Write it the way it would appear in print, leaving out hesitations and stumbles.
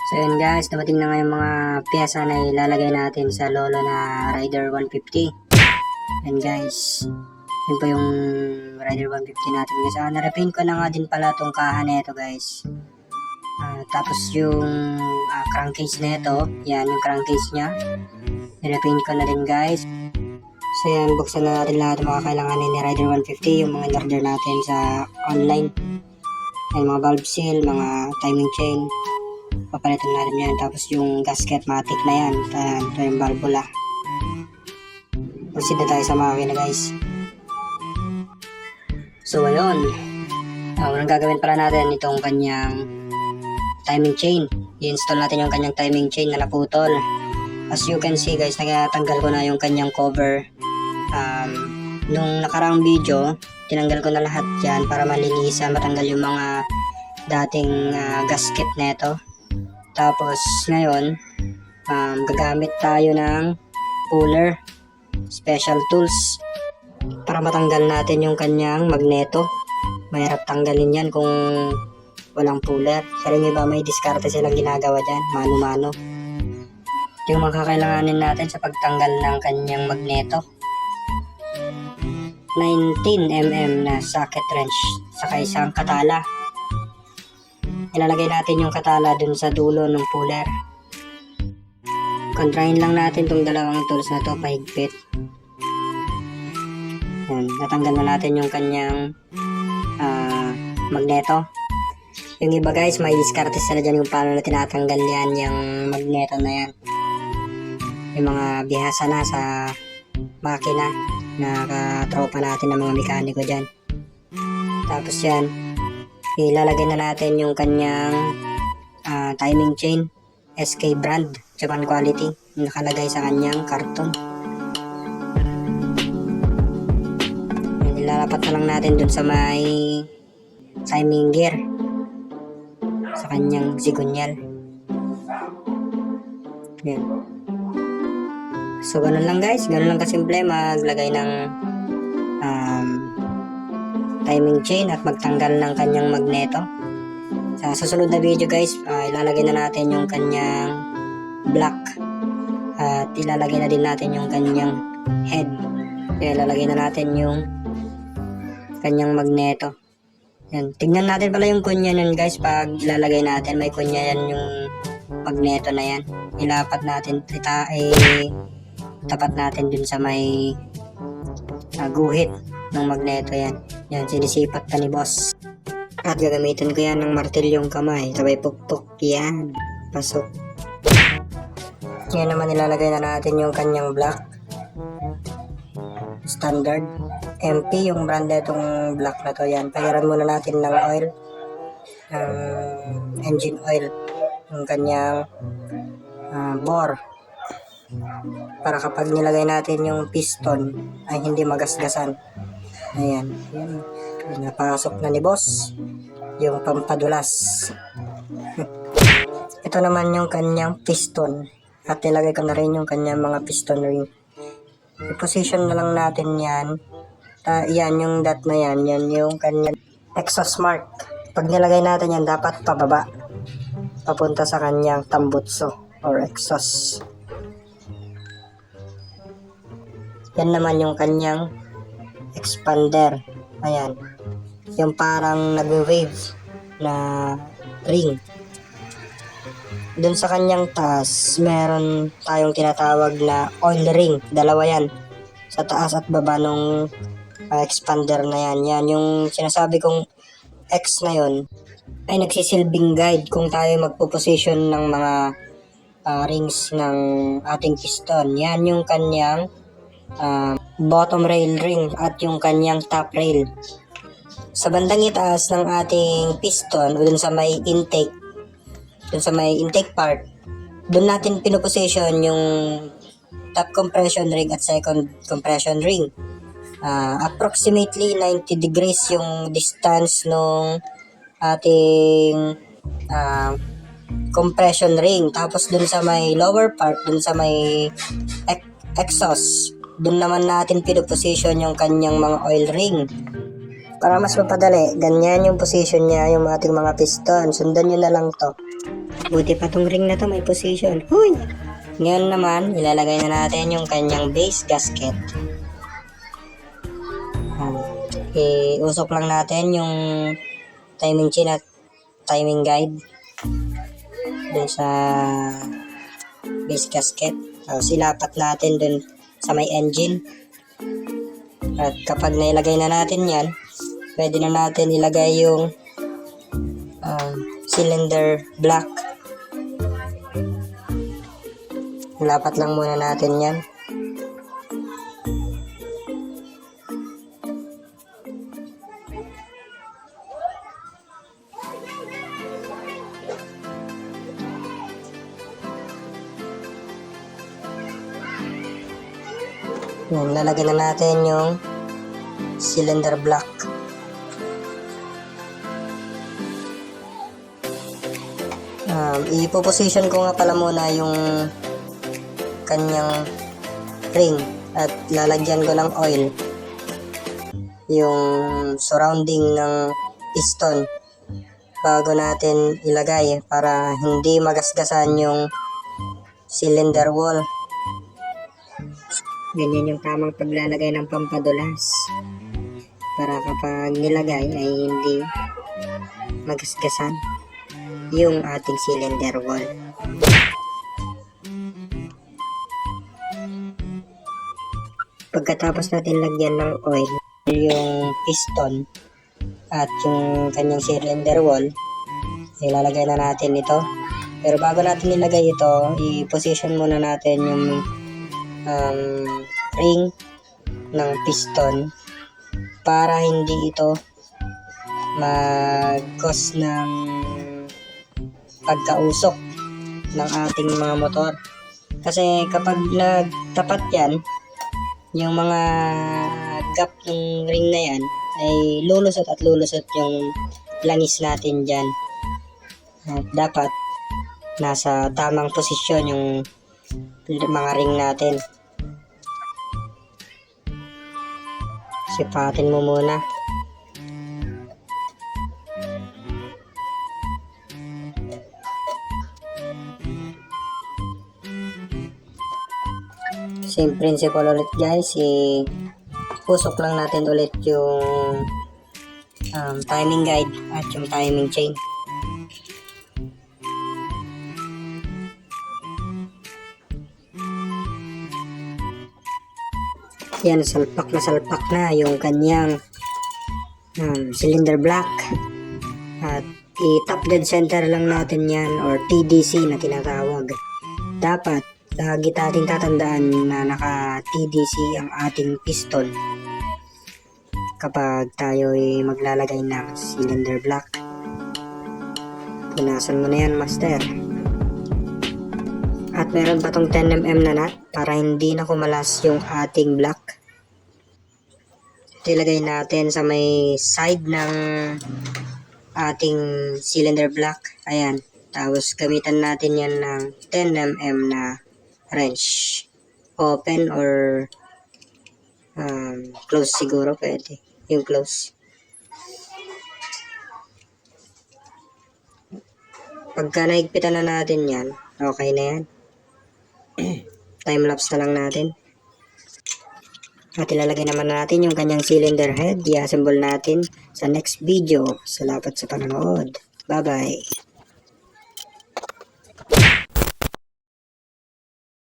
So yun guys, dumating na nga yung mga piyesa na ilalagay natin sa Lolo na Rider 150. Yan guys, yun po yung Rider 150 natin guys. Narepaint ko na nga din pala itong kaha na ito guys. Tapos yung crankcase na ito, yan yung crankcase nya, nirepaint ko na din guys. So yan, buksan na natin lahat ng mga kailanganin ni Rider 150, yung mga in-order natin sa online. Yan, mga valve seal, mga timing chain, papalitan natin yan. Tapos yung gasket matic na yan, ito yung valvula. Proceed na tayo sa makina guys. So ayun, unang gagawin pala natin itong kanyang timing chain. I-install natin yung kanyang timing chain na naputol. As you can see guys, nagatanggal ko na yung kanyang cover. Nung nakaraang video, tinanggal ko na lahat yan para malinisan, matanggal yung mga dating gasket na ito. Tapos ngayon, gagamit tayo ng puller, special tools, para matanggal natin yung kanyang magneto. Mahirap tanggalin yan kung walang puller. Pero yung iba may diskarte silang ginagawa dyan, mano-mano. Yung mga kakailanganin natin sa pagtanggal ng kanyang magneto: 19mm na socket wrench, saka isang katala. Ilalagay natin yung katala dun sa dulo ng puller. Kontrahin lang natin tong dalawang tools na to pahigpit. Yan, natanggal na natin yung kanyang magneto. Yung iba guys, may diskarte sila dyan kung paano na tinatanggal yan, yung magneto na yan. Yung mga bihasa na sa makina na katropa natin ng mga mekaniko dyan. Tapos yan, ilalagay na natin yung kanyang timing chain, SK brand, Japan quality, nakalagay sa kanyang karton. Ilalapat na lang natin dun sa may timing gear, sa kanyang sigunyal. Yan. So ganun lang guys, ganun lang kasimple maglagay ng timing chain at magtanggal ng kanyang magneto. Sa susunod na video guys, ilalagay na natin yung kanyang block at ilalagay na din natin yung kanyang head. Kaya ilalagay na natin yung kanyang magneto. Yan. Tignan natin pala yung kunya nun guys. Pag ilalagay natin, may kunya yan yung magneto na yan. Ilapat natin, tapat natin dun sa may guhit ng magneto yan. Yan, sinisipat pa ni boss. At gagamitin ko yan ng martilyong kamay. Sabay pukpok yan. Pasok. Yan naman, ilalagay na natin yung kanyang block. Standard MP yung brand na itong block na to. Yan, pahiran muna natin ng oil, engine oil, yung kanyang bore, para kapag nilagay natin yung piston ay hindi magasgasan. Ayan, yan, napasok na ni boss yung pampadulas. Ito naman yung kanyang piston at nilagay ko na rin yung kanyang mga piston ring. I-position na lang natin yan. Yan yung dot na yan, yan yung kanyang exhaust mark. Pag nilagay natin yan, dapat pababa, papunta sa kanyang tambutso or exhaust. Yan naman yung kanyang expander. Ayan, yung parang nag-wave na ring. Dun sa kanyang taas, meron tayong tinatawag na oil ring. Dalawa yan, sa taas at baba nung expander na yan. Yan yung sinasabi kong X na yon ay nagsisilbing guide kung tayo magpo-position ng mga rings ng ating piston. Yan yung kanyang bottom rail ring at yung kanyang top rail. Sa bandang itaas ng ating piston, o dun sa may intake, dun sa may intake part, dun natin pinoposition yung top compression ring at second compression ring. Approximately 90 degrees yung distance nung ating compression ring. Tapos dun sa may lower part, dun sa may exhaust, dun naman natin pinoposition yung kanyang mga oil ring. Para mas mapadali, ganyan yung position niya, yung ating mga piston. Sundan nyo na lang to. Buti pa tong ring na to may position. Huy! Ngayon naman, ilalagay na natin yung kanyang base gasket. Iusok lang natin yung timing chain at timing guide dun sa base gasket. Tapos ilapat natin dun sa may engine. At kapag nailagay na natin yan, pwede na natin ilagay yung cylinder block. Ilapat lang muna natin yan. Yan, lalagyan na natin yung cylinder block. Ipo-position ko nga pala muna yung kanyang ring at lalagyan ko ng oil yung surrounding ng piston bago natin ilagay para hindi magasgasan yung cylinder wall. Ganyan yung tamang paglalagay ng pampadulas para kapag nilagay ay hindi magasgasan yung ating cylinder wall. Pagkatapos natin lagyan ng oil yung piston at yung kanyang cylinder wall, ilalagay na natin ito. Pero bago natin ilagay ito, i-position muna natin yung ring ng piston para hindi ito mag-cause ng pagkausok ng ating mga motor. Kasi kapag nagtapat yan, yung mga gap ng ring na yan ay lulusot at lulusot yung langis natin dyan. At dapat nasa tamang posisyon yung mga ring natin. Sipatin mo muna. Same principle ulit guys, pusok lang natin ulit yung timing guide at yung timing chain. Yan, salpak na yung kanyang cylinder block at i-top dead center lang natin yan or TDC na tinatawag. Dapat lagi nating tatandaan na naka TDC ang ating piston kapag tayo ay maglalagay ng cylinder block. Punasan mo na yan, master. At meron pa tong 10mm na nut para hindi na kumalas yung ating block. Ito ilagay natin sa may side ng ating cylinder block. Ayan. Tapos gamitan natin yan ng 10mm na wrench. Open or close siguro pwede. Yung close. Pagka naigpitan na natin yan, okay na yan. Time-lapse na lang natin. At ilalagay naman natin yung kanyang cylinder head. I-assemble natin sa next video. Salamat sa panonood. Bye-bye.